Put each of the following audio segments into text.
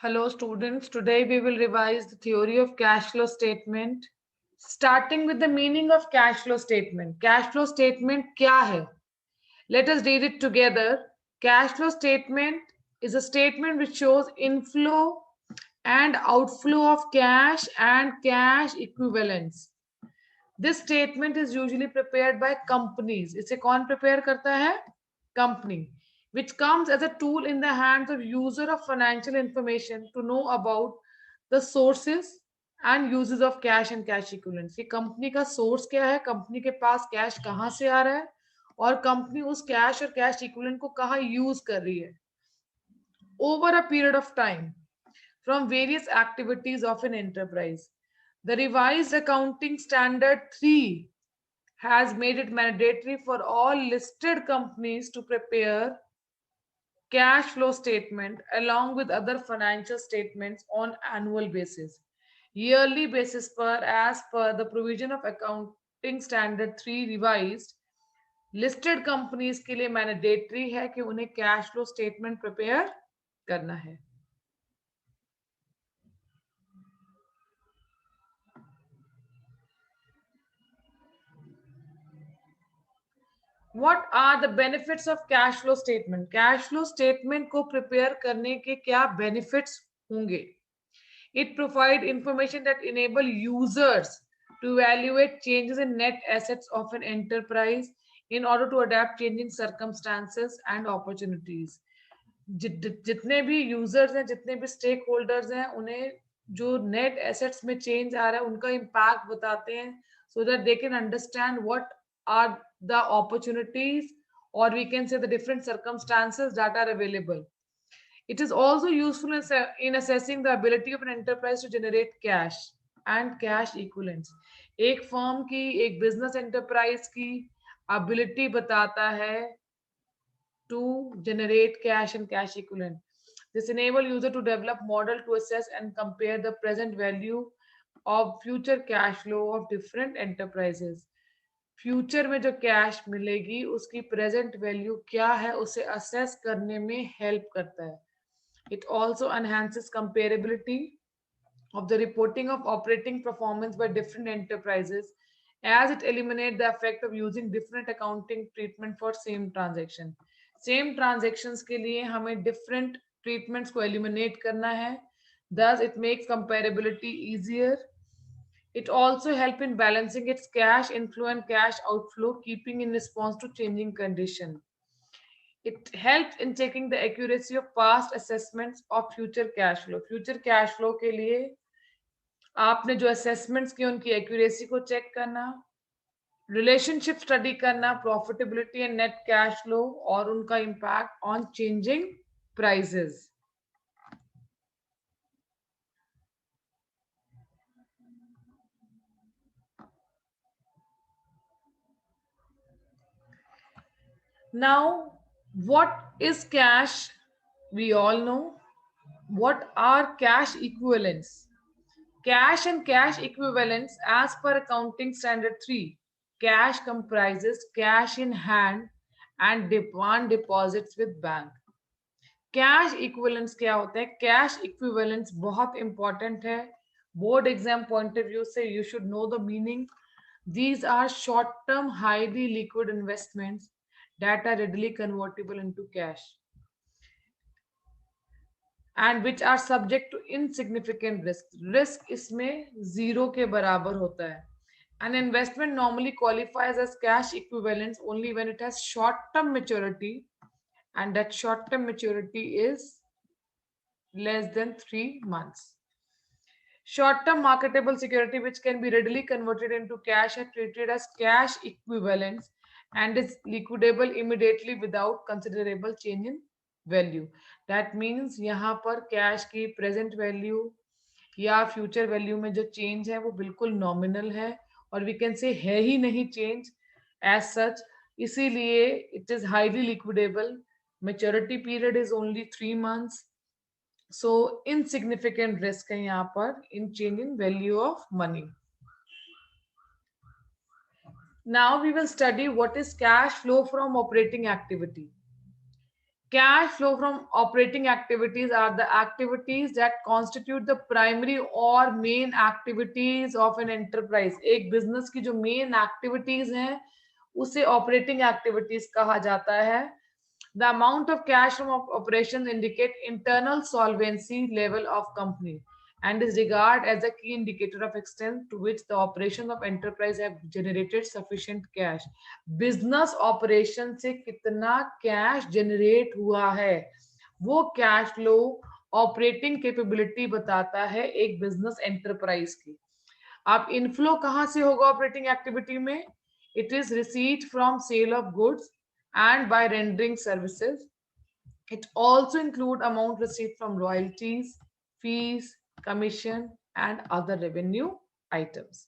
Hello students, today we will revise the theory of cash flow statement. Starting with the meaning of cash flow statement. Cash flow statement क्या है? Let us read it together. Cash flow statement is a statement which shows inflow and outflow of cash and cash equivalents. This statement is usually prepared by companies. इसे कौन prepare करता है? Company, which comes as a tool in the hands of user of financial information to know about the sources and uses of cash and cash equivalents. ये company का source क्या है, company के पास cash कहाँ से आ रहा है और कंपनी उस कैश और कैश इक्विवेलेंट को कहाँ यूज कर रही है over a period of time from various activities of an enterprise. The revised accounting standard 3 has made it mandatory for all listed companies to prepare cash flow statement along with other financial statements on annual basis, yearly basis per as per the provision of accounting standard 3 revised. Listed companies के लिए mandatory है कि उन्हें cash flow statement prepare करना है. What are the benefits of cash flow statement? Cash flow statement को prepare करने के क्या benefits होंगे? It provides information that enable users to evaluate changes in net assets of an enterprise in order to adapt changing circumstances and opportunities. जितने भी users हैं, जितने भी स्टेक होल्डर्स हैं, उन्हें जो नेट एसेट्स में चेंज आ रहा है उनका इम्पैक्ट बताते हैं, so that they can understand what are the opportunities, or we can say the different circumstances that are available. It is also useful in assessing the ability of an enterprise to generate cash and cash equivalents. एक firm की, एक business enterprise की ability बताता है to generate cash and cash equivalent. This enable user to develop model to assess and compare the present value of future cash flow of different enterprises. Future में जो cash मिलेगी उसकी present value क्या है उसे assess करने में help करता है. It also enhances comparability of the reporting of operating performance by different enterprises as it eliminates the effect of using different accounting treatment for same transaction. Same transactions के लिए हमें different treatments को eliminate करना है. Thus it makes comparability easier. It also helps in balancing its cash inflow and cash outflow, keeping in response to changing condition. It helps in checking the accuracy of past assessments of future cash flow. Future cash flow के लिए आपने जो assessments किए उनकी accuracy को check करना, relationship study करना, profitability and net cash flow और उनका impact on changing prices. Now, what is cash? We all know. What are cash equivalents? Cash and cash equivalents as per accounting standard 3. Cash comprises cash in hand and demand deposits with bank. Cash equivalence क्या होता है? Cash equivalence बहुत important है board exam point of view से. You should know the meaning. These are short-term, highly liquid investments that are readily convertible into cash and which are subject to insignificant risk. Risk इसमें zero के बराबर होता है. An investment normally qualifies as cash equivalents only when it has short-term maturity, and that short-term maturity is less than 3 months. Short-term marketable security which can be readily converted into cash are treated as cash equivalents and is liquidable immediately without considerable change in value. That means यहाँ पर cash की present value या future value में जो change है वो बिल्कुल nominal है और वी कैन से है ही नहीं चेंज एज सच. इसीलिए it is highly liquidable. Maturity period is only 3 months. So insignificant risk है यहाँ पर in change in value of money. Now we will study what is cash flow from operating activity. Cash flow from operating activities are the activities that constitute the primary or main activities of an enterprise. एक business की जो main activities हैं उसे operating activities कहा जाता है. The amount of cash from operations indicate internal solvency level of company and is regarded as a key indicator of extent to which the operations of enterprise have generated sufficient cash. Business operation से कितना cash generate हुआ है वो cash flow operating capability बताता है एक business enterprise की. अब inflow कहाँ से होगा operating activity में? It is receipt from sale of goods and by rendering services. It also include amount received from royalties, fees, commission and other revenue items.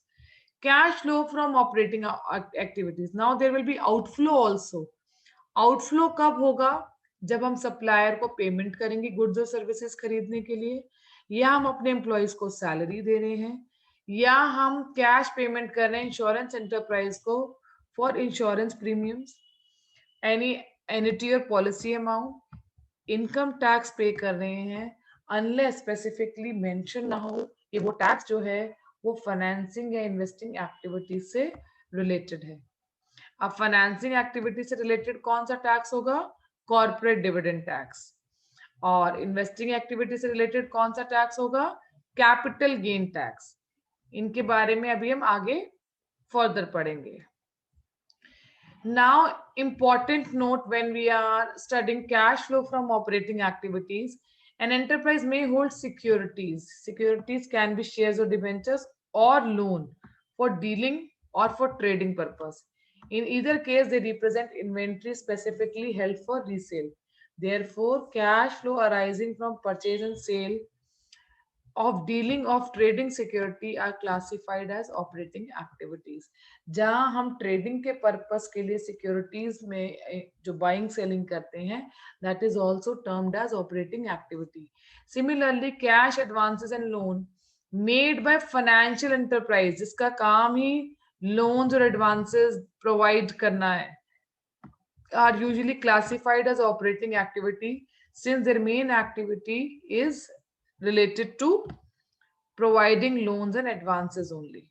Cash flow from operating activities. Now there will be outflow also. Outflow कब होगा? जब हम supplier को payment करेंगे goods और services खरीदने के लिए, या हम अपने एम्प्लॉयज को सैलरी दे रहे हैं, या हम कैश पेमेंट कर रहे हैं इंश्योरेंस एंटरप्राइज को for insurance premiums, any annuity और पॉलिसी अमाउंट, इनकम टैक्स पे कर रहे हैं, अनलेस स्पेसिफिकली मेंशन ना हो कि वो टैक्स जो है वो फाइनेंसिंग या इन्वेस्टिंग एक्टिविटी से रिलेटेड है. अब फाइनेंसिंग एक्टिविटी से रिलेटेड कौन सा टैक्स होगा? Corporate dividend tax. और इन्वेस्टिंग एक्टिविटी से रिलेटेड कौन सा टैक्स होगा? Capital gain tax. इनके बारे में अभी हम आगे फर्दर पढ़ेंगे. Now, important note when we are studying cash flow from operating activities, an enterprise may hold securities. Securities can be shares or debentures or loan for dealing or for trading purpose. In either case, they represent inventory specifically held for resale. Therefore, cash flow arising from purchase and sale of dealing of trading security are classified as operating activities. जहां हम trading के purpose के लिए securities में जो buying selling करते हैं, that is also termed as operating activity. Similarly, cash advances and loan made by financial enterprise जिसका काम ही loans और advances provide करना है, are usually classified as operating activity since their main activity is related to providing loans and advances only.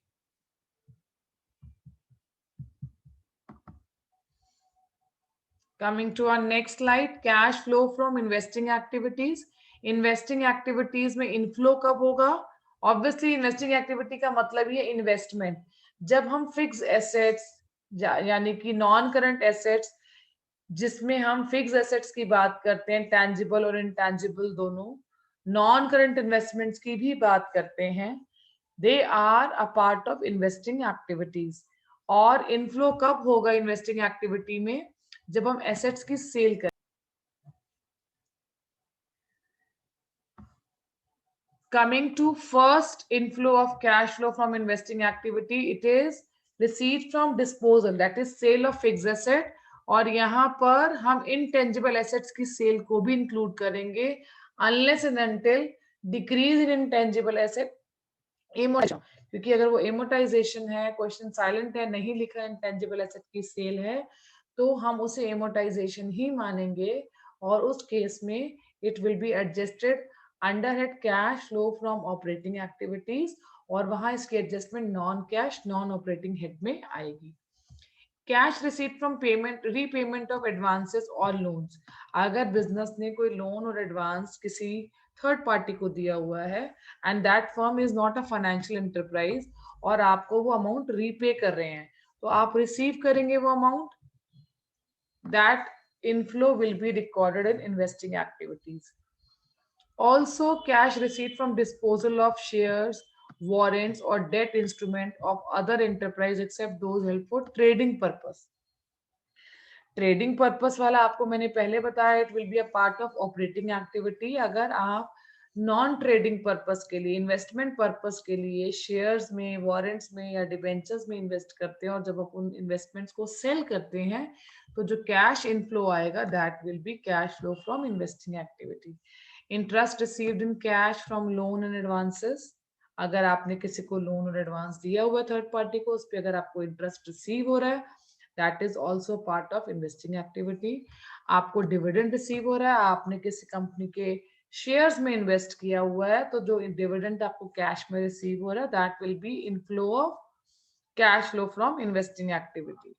Coming to our next slide, cash flow from investing activities. Investing activities में inflow कब होगा? Obviously investing activity का मतलब ही है investment. जब हम fixed assets यानी कि non current assets जिसमें हम fixed assets की बात करते हैं, tangible और intangible दोनों, नॉन करंट इन्वेस्टमेंट्स की भी बात करते हैं, they are a part of investing activities. और इनफ्लो कब होगा इन्वेस्टिंग एक्टिविटी में? जब हम एसेट्स की सेल करें. Coming to first inflow of cash flow from investing activity, it is receipt from disposal, that is sale of fixed asset. और यहाँ पर हम intangible assets की सेल को भी इंक्लूड करेंगे unless and until decrease in intangible asset amortization. क्योंकि अगर वो amortization है, क्वेश्चन साइलेंट है, नहीं लिखा intangible asset की सेल है, तो हम उसे amortization ही मानेंगे और उस केस में it will be adjusted under head cash flow from operating activities और वहां इसकी adjustment non cash non operating head में आएगी. Cash receipt from payment repayment of advances और लोन्स. अगर बिजनेस ने कोई लोन और एडवांस किसी थर्ड पार्टी को दिया हुआ है and that firm is not a financial enterprise और आपको वो अमाउंट रीपे कर रहे हैं, तो आप रिसीव करेंगे वो amount. That inflow will be recorded in investing activities. Also, cash receipt from disposal of shares, warrants or debt instrument of other enterprise except those held for trading purpose. Trading purpose वाला आपको मैंने पहले बताया, it will be a part of operating activity. अगर आप non trading purpose के लिए, investment purpose के लिए शेयर्स में, वॉरेंट्स में या डिबेंचर्स में इन्वेस्ट करते हैं और जब आप उन इन्वेस्टमेंट्स को सेल करते हैं तो जो कैश इनफ्लो आएगा that will be cash flow from investing activity. Interest received in cash from loan and advances. अगर आपने किसी को लोन और एडवांस दिया हुआ थर्ड पार्टी को, उस पर अगर आपको इंटरेस्ट रिसीव हो रहा है that is also part of investing activity. आपको डिविडेंड रिसीव हो रहा है, आपने किसी कंपनी के शेयर्स में इन्वेस्ट किया हुआ है, तो जो डिविडेंड आपको कैश में रिसीव हो रहा है, that will B inflow of cash flow from investing activity.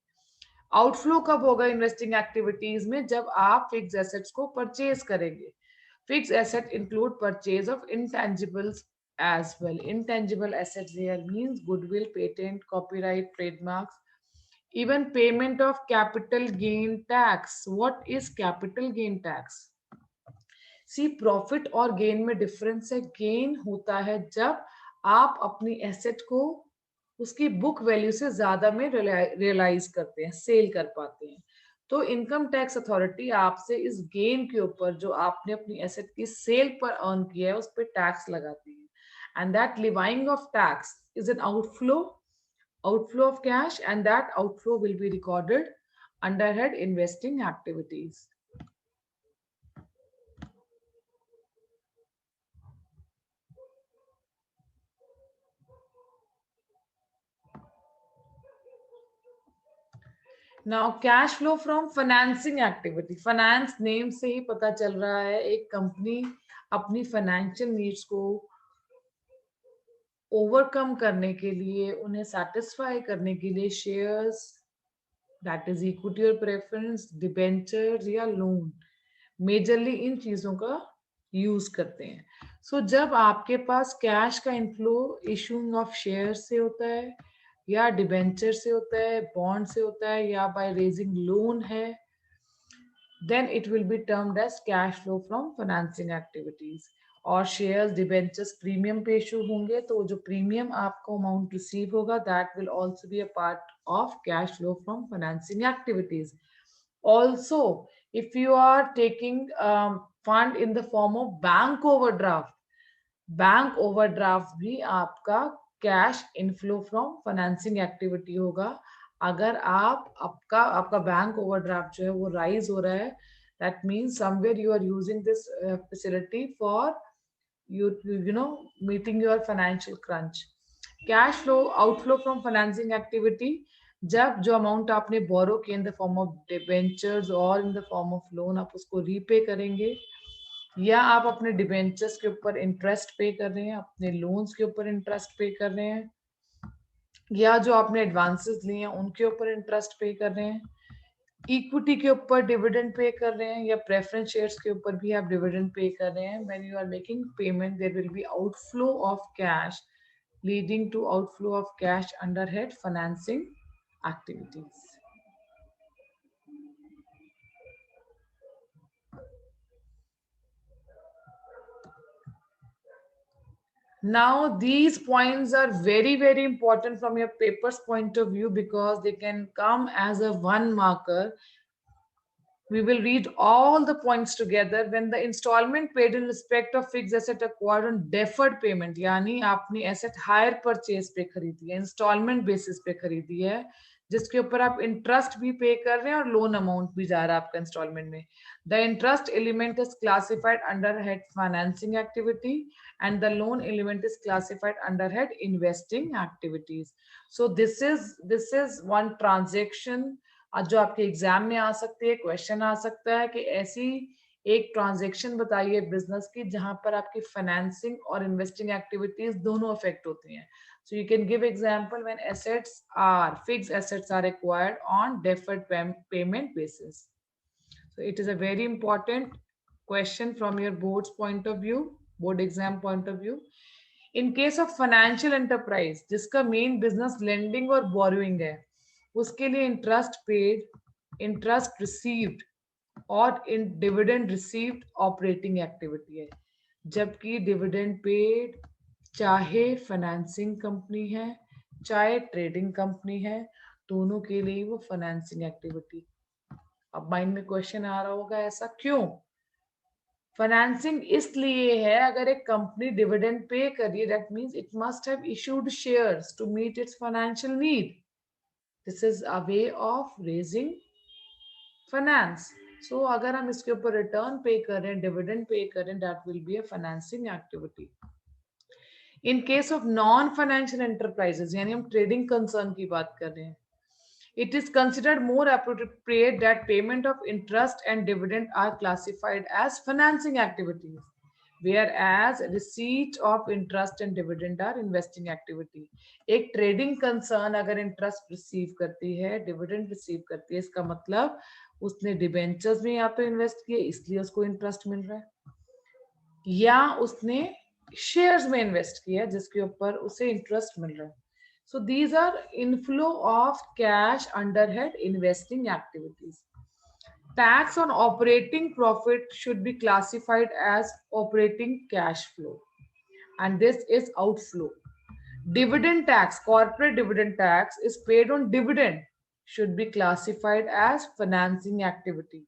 Outflow कब होगा इन्वेस्टिंग एक्टिविटीज में? जब आप फिक्स एसेट्स को परचेज करेंगे. Fix asset include purchase of intangibles as well. Intangible assets here means goodwill, patent, copyright, trademarks, even payment of capital gain tax. What is capital gain tax? See, profit और gain में difference है. Gain होता है जब आप अपनी asset को उसकी बुक वैल्यू से ज्यादा में रियलाइज करते हैं, सेल कर पाते हैं. तो इनकम टैक्स अथॉरिटी आपसे इस गेन के ऊपर जो आपने अपनी एसेट की सेल पर अर्न किया है उस पर टैक्स लगाती है. And that levying of tax is an outflow of cash, and that outflow will be recorded under head investing activities. Now cash flow from financing activity. Finance name से ही पता चल रहा है एक कंपनी अपनी फाइनेंशियल नीड्स को overcome करने के लिए, उन्हें सेटिस्फाई करने के लिए शेयर्स, दैट इज इक्विटी और प्रेफरेंस, डिबेंचर या लोन, मेजरली इन चीजों का यूज करते हैं. सो जब आपके पास कैश का इनफ्लो इशूइंग ऑफ शेयर से होता है, या डिबेंचर से होता है, बॉन्ड से होता है, या बाय रेजिंग लोन है, then it will be termed as cash flow from financing activities. और शेयर्स, डिबेंचर्स प्रीमियम पे इशू होंगे, तो जो प्रीमियम आपको अमाउंट रिसीव होगा, that will also be a part of cash flow from financing activities. Also, if you are taking fund in the form of bank overdraft भी आपका cash inflow from financing activity होगा. अगर आपका bank overdraft जो है वो rise हो रहा है, that means somewhere you are using this facility for you know meeting your financial crunch. Cash flow outflow from financing activity, जब जो अमाउंट आपने बोरो किया in the form of debentures और in the form of loan, आप उसको repay करेंगे, या आप अपने डिबेंचर्स के ऊपर इंटरेस्ट पे कर रहे हैं, अपने लोन्स के ऊपर इंटरेस्ट पे कर रहे हैं, या जो आपने एडवांसेस लिए हैं उनके ऊपर इंटरेस्ट पे कर रहे हैं, इक्विटी के ऊपर डिविडेंड पे कर रहे हैं, या प्रेफरेंस शेयर्स के ऊपर भी आप डिविडेंड पे कर रहे हैं. When you are making payment there will be outflow of cash leading to outflow of cash under head financing activities. Now, these points are very, very important from your paper's point of view because they can come as a one marker. We will read all the points together. When the installment paid in respect of fixed asset acquired on deferred payment, यानी आपने asset hire purchase पे खरीदी है, installment basis पे खरीदी है, जिसके ऊपर आप इंटरेस्ट भी पे कर रहे हैं और लोन अमाउंट भी जा रहा है आपका इंस्टॉलमेंट में. The interest element is classified under head financing activity and the loan element is classified under head investing activities. So this is one transaction जो आपके एग्जाम में आ सकती है, क्वेश्चन आ सकता है कि ऐसी एक ट्रांजेक्शन बताइए बिजनेस की जहां पर आपकी फाइनेंसिंग और इन्वेस्टिंग एक्टिविटीज दोनों अफेक्ट होती हैं. So you can give example when fixed assets are acquired on deferred payment basis. So it is a very important question from your board's point of view, board exam point of view. In case of financial enterprise, जिसका main business lending और borrowing है, उसके लिए interest paid, interest received और इन dividend received operating activity है. जबकि dividend paid चाहे financing company है चाहे ट्रेडिंग कंपनी है, दोनों के लिए वो फाइनेंसिंग एक्टिविटी. अब माइंड में क्वेश्चन आ रहा होगा ऐसा क्यों? फाइनेंसिंग इसलिए है, अगर एक कंपनी डिविडेंड पे कर रही है, that means it must have issued shares to meet its financial need. This is a way of raising finance. So अगर हम इसके ऊपर रिटर्न पे कर रहे हैं, डिविडेंड पे कर रहे हैं, that will be a financing activity. In case of non financial enterprises, यानी हम ट्रेडिंग कंसर्न की बात कर रहे हैं, It is considered more appropriate that payment of interest and dividend are classified as financing activities, whereas receipt of interest and dividend are investing activity. एक trading concern अगर interest receive करती है, dividend receive करती है, इसका मतलब उसने debentures में या तो इन्वेस्ट किए इसलिए उसको इंटरेस्ट मिल रहा है, या उसने शेयर्स में इन्वेस्ट किया जिसके ऊपर उसे इंटरेस्ट मिल रहा है. So these are inflow of cash under head investing activities. Tax on operating profit should be classified as operating cash flow, and this is outflow. Dividend tax, corporate dividend tax is paid on dividend, should be classified as financing activity.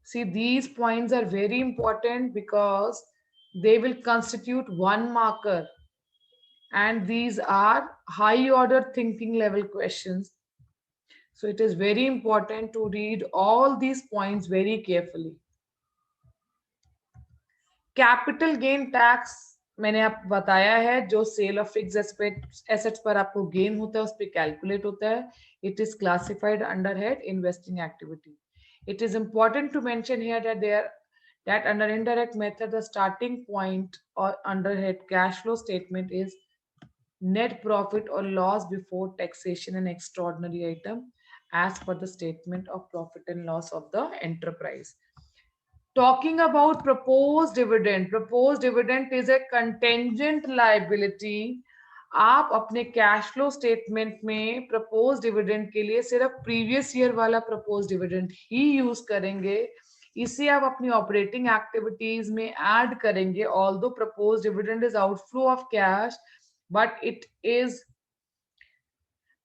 See, these points are very important because they will constitute one marker, and these are high order thinking level questions. So it is very important to read all these points very carefully. Capital gain tax मैंने आपको बताया है, जो cell of fix assets पर आपको gain होता है उस पर कैलकुलेट होता है. It is classified under head investing activity. It is important to mention here that under indirect method the starting point or under head cash flow statement is net profit or loss before taxation and extraordinary item as per the statement of profit and loss of the enterprise. Talking about proposed dividend is a contingent liability. आप अपने cash flow statement में propose dividend के लिए सिर्फ previous year वाला propose dividend ही use करेंगे. इसे आप अपनी ऑपरेटिंग एक्टिविटीज में ऐड करेंगे. Although propose dividend is outflow of cash, but it is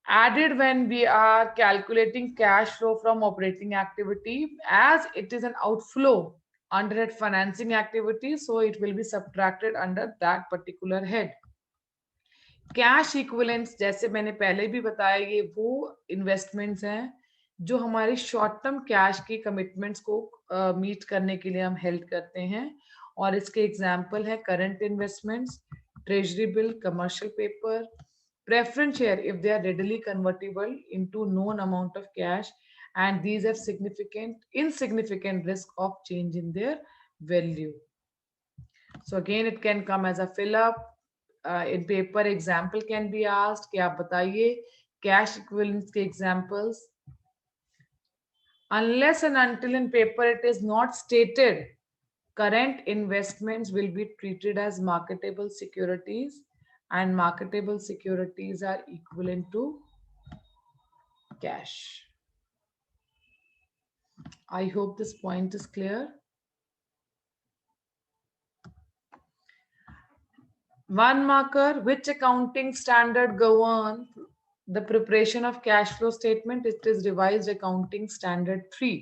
added when we are calculating cash flow from operating activity, as it is an outflow under that financing activity, so it will be subtracted under that particular head. Cash equivalents, जैसे मैंने पहले भी बताया, ये वो investments हैं जो हमारी शॉर्ट टर्म कैश की कमिटमेंट्स को मीट करने के लिए हम हेल्प करते हैं. और इसके एग्जांपल है current investments, treasury bill, commercial paper, preference share if they are readily convertible into known amount of cash, and these have insignificant risk of change in their value. So again it can come as a fill up in paper. Example can be asked कि आप बताइए cash equivalents के examples. Unless and until in paper it is not stated, current investments will be treated as marketable securities, and marketable securities are equivalent to cash. I hope this point is clear. One marker, which accounting standard govern the preparation of cash flow statement? It is revised accounting standard 3.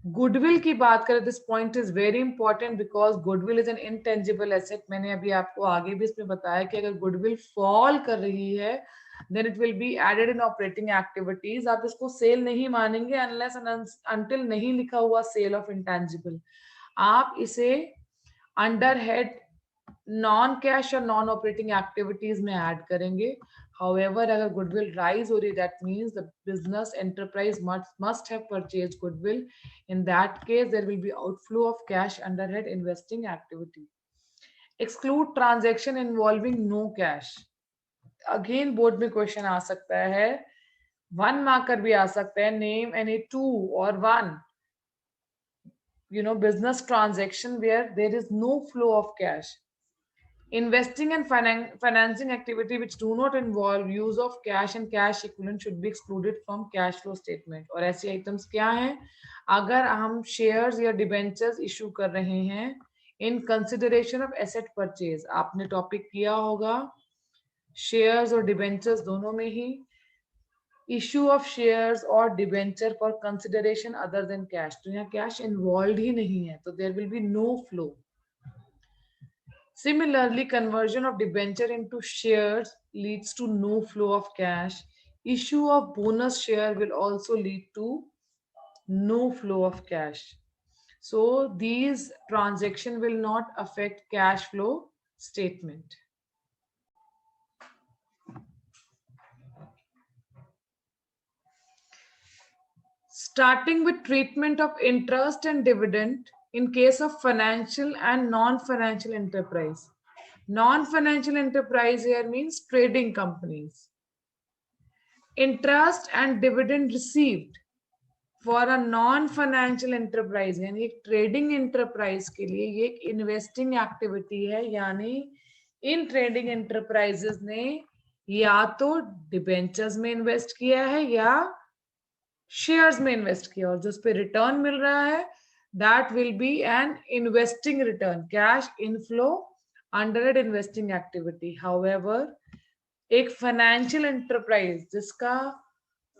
Goodwill की बात करें, this point is very important because goodwill is an intangible asset. मैंने अभी आपको आगे भी इसमें बताया कि अगर गुडविल फॉल कर रही है then it will be added in operating activities. आप इसको सेल नहीं मानेंगे अनलेस अनटिल नहीं लिखा हुआ सेल ऑफ इंटेंजिबल. आप इसे अंडर हेड नॉन कैश और नॉन ऑपरेटिंग एक्टिविटीज में ऐड करेंगे. However, अगर goodwill rise हो रही, that means the business enterprise must have purchased goodwill. In that case, there will be outflow of cash under head investing activity. Exclude transaction involving no cash. Again, board में question आ सकता है. One marker भी आ सकता है. Name any two or one, business transaction where there is no flow of cash. Investing and financing activity which do not involve use of cash and cash equivalent should be excluded from cash flow statement. और ऐसी items क्या हैं? अगर हम shares या debentures issue कर रहे हैं in consideration of asset purchase, आपने टॉपिक किया होगा शेयर्स और डिबेंचर्स दोनों में ही, इशू ऑफ शेयर्स और debenture for consideration other than cash, तो यहाँ कैश इन्वॉल्व ही नहीं है, तो there will be no flow. Similarly, conversion of debenture into shares leads to no flow of cash. Issue of bonus share will also lead to no flow of cash. So these transactions will not affect cash flow statement. starting with treatment of interest and dividend in case of financial and non-financial enterprise. Non-financial enterprise here means trading companies. Interest and dividend received for a non-financial enterprise यानी एक trading enterprise के लिए ये एक investing activity है, यानी in trading enterprises ने या तो डिबेंचर्स में इन्वेस्ट किया है या शेयर्स में इन्वेस्ट किया, और जो उस पर रिटर्न मिल रहा है that will be an investing return, cash inflow under an investing activity. However एक फाइनेंशियल एंटरप्राइज जिसका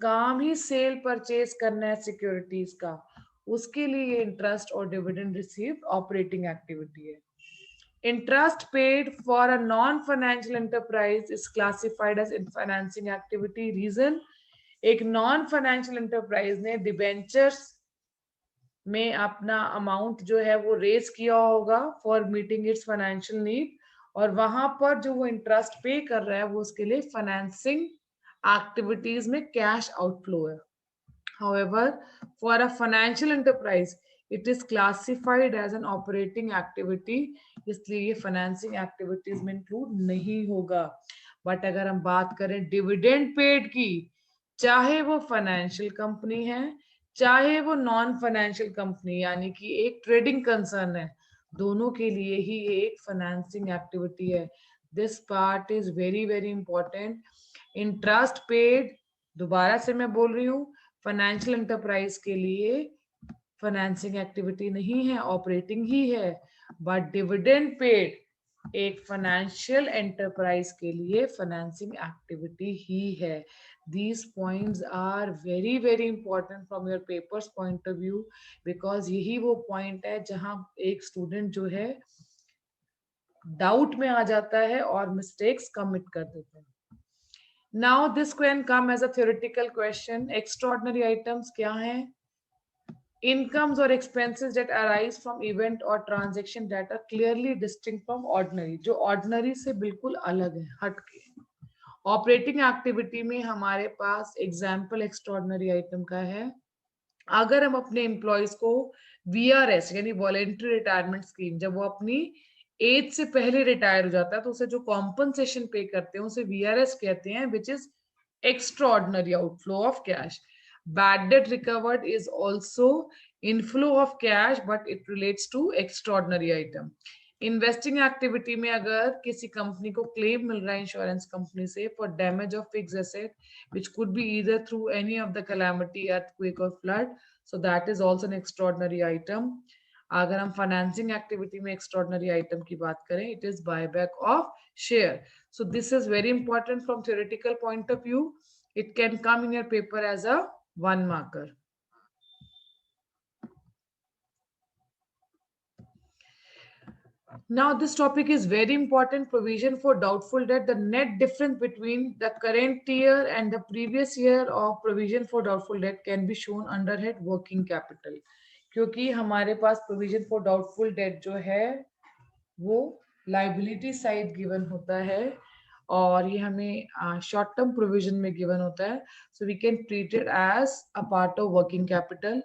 काम ही सेल परचेज करना है सिक्योरिटीज का, उसके लिए इंटरेस्ट और डिविडेंड रिसीव्ड ऑपरेटिंग एक्टिविटी है. Interest paid for a non financial enterprise is classified as financing activity. Reason, एक नॉन फाइनेंशियल एंटरप्राइज ने डिबेंचर्स में अपना अमाउंट जो है वो रेज किया होगा for meeting its financial need, और वहां पर जो वो इंटरेस्ट पे कर रहा है वो उसके लिए फाइनेंसिंग एक्टिविटीज में कैश आउटफ्लो है. However, for a financial enterprise, it is classified as an operating activity, इसलिए ये फाइनेंसिंग एक्टिविटीज में इंक्लूड नहीं होगा. बट अगर हम बात करें डिविडेंड पेड की, चाहे वो फाइनेंशियल कंपनी है चाहे वो नॉन फाइनेंशियल कंपनी यानी कि एक ट्रेडिंग कंसर्न है, दोनों के लिए ही ये एक फाइनेंसिंग एक्टिविटी है. This part is very very important. Interest paid, दोबारा से मैं बोल रही हूँ, फाइनेंशियल एंटरप्राइज के लिए फाइनेंसिंग एक्टिविटी नहीं है, ऑपरेटिंग ही है. बट डिविडेंड पेड एक फाइनेंशियल एंटरप्राइज के लिए फाइनेंसिंग एक्टिविटी ही है. These points are very very important from your papers point of view, because यही वो पॉइंट है जहां एक स्टूडेंट जो है डाउट में आ जाता है और मिस्टेक्स कमिट कर देते हैं. Now this can come as a theoretical question. Extraordinary items क्या हैं? Incomes or expenses that arise from event or transaction that are clearly distinct from ordinary, जो ordinary से बिल्कुल अलग है, हटके. ऑपरेटिंग एक्टिविटी में हमारे पास एग्जाम्पल एक्स्ट्रॉर्डनरी आइटम का है. अगर हम अपने एम्प्लॉयज को वीआरएस यानी वॉलेंट्री रिटायरमेंट स्कीम, जब वो अपनी एज से पहले रिटायर हो जाता है तो उसे जो कॉम्पनसेशन पे करते हैं उसे वीआरएस कहते हैं, which is extraordinary outflow of cash. Bad debt recovered is also inflow of cash but it relates to extraordinary item. Investing activity में अगर किसी कंपनी को क्लेम मिल रहा है इंश्योरेंस कंपनी से for damage of fix asset which could be either through any of the calamity, earthquake और flood, so that is also an extraordinary item. अगर हम फाइनेंसिंग एक्टिविटी में एक्स्ट्रॉर्डनरी आइटम की बात करें, इट इज buyback of share. So this is very important from theoretical point of view. It can come in your paper as a 1 marker. Now this topic is very important. Provision for doubtful debt, the net difference between the current year and the previous year of provision for doubtful debt can be shown under head working capital. क्योंकि हमारे पास provision for doubtful debt जो है वो liability side given होता है और ये हमें short term provision में given होता है, so we can treat it as a part of working capital.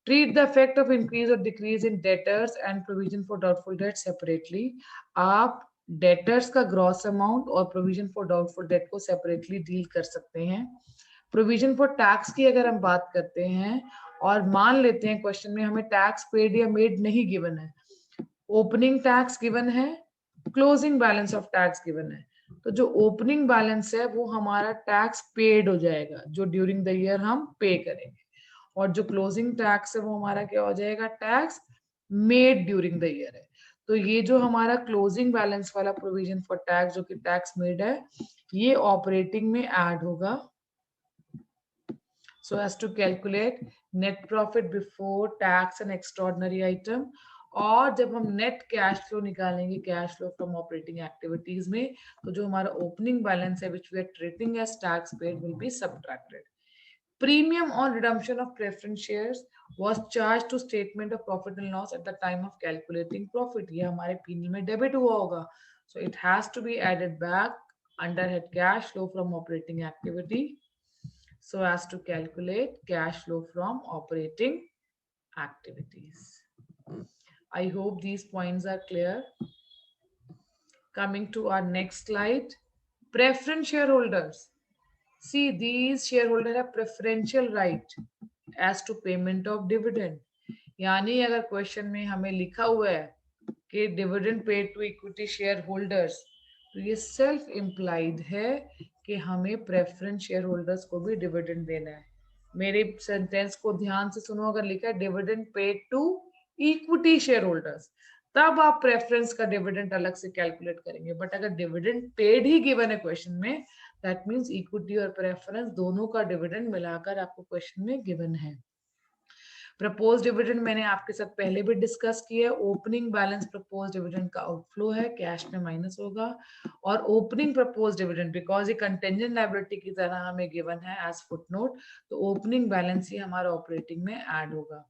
Treat the effect of increase or decrease in debtors and provision for doubtful debt separately. आप debtors का gross amount और provision for doubtful debt को separately deal कर सकते हैं. Provision for tax की अगर हम बात करते हैं और मान लेते हैं क्वेश्चन में हमें tax paid या made नहीं given है, opening tax given है, closing balance of tax given है, तो जो opening balance है वो हमारा tax paid हो जाएगा जो during the year हम pay करेंगे, और जो क्लोजिंग टैक्स है वो हमारा क्या हो जाएगा, tax made during the year है. तो ये जो हमारा क्लोजिंग बैलेंस वाला प्रोविजन फॉर टैक्स जो कि टैक्स मेड है, ये ऑपरेटिंग में ऐड होगा. So as to calculate net profit before tax and extraordinary item. और जब हम नेट कैश फ्लो निकालेंगे, cash flow from operating activities में, तो जो हमारा ओपनिंग बैलेंस है which we are treating as tax paid will be subtracted. Premium on redemption of preference shares was charged to statement of profit and loss at the time of calculating profit. ये हमारे P&L में debit हुआ होगा, so it has to be added back under head cash flow from operating activity. so as to calculate cash flow from operating activities. I hope these points are clear. Coming to our next slide, preference shareholders. See, these shareholders have preferential right as to payment of dividend. यानी अगर question में हमें लिखा हुआ है कि dividend paid to equity share holders, तो ये सेल्फ इम्प्लाइड है कि हमें प्रेफरेंस शेयर होल्डर्स को भी डिविडेंड देना है. मेरे सेंटेंस को ध्यान से सुनो. अगर लिखा है dividend paid to equity share holders, तब आप प्रेफरेंस का डिविडेंड अलग से कैलकुलेट करेंगे. बट अगर डिविडेंड पेड ही गिवन है क्वेश्चन में, दैट मीन्स इक्विटी और प्रेफरेंस दोनों का डिविडेंड मिलाकर आपको क्वेश्चन में गिवन है. प्रपोज डिविडेंड मैंने आपके साथ पहले भी डिस्कस किया है. ओपनिंग बैलेंस प्रपोज डिविडेंड का आउटफ्लो है, कैश में माइनस होगा. और ओपनिंग प्रपोज डिविडेंड बिकॉज ये कंटेंजेंट लायबिलिटी की तरह हमें गिवन है एज फुटनोट, तो ओपनिंग बैलेंस ही हमारा ऑपरेटिंग में ऐड होगा.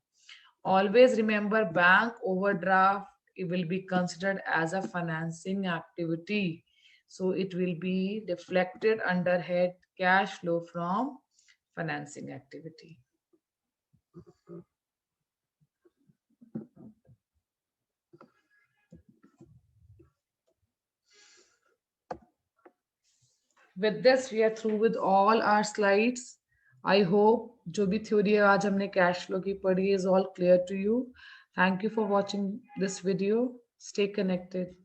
Always remember bank overdraft will be considered as a financing activity, so it will be reflected under head cash flow from financing activity. With this we are through with all our slides. I hope जो भी theory आज हमने cash flow की पढ़ी is all clear to you. Thank you for watching this video. Stay connected.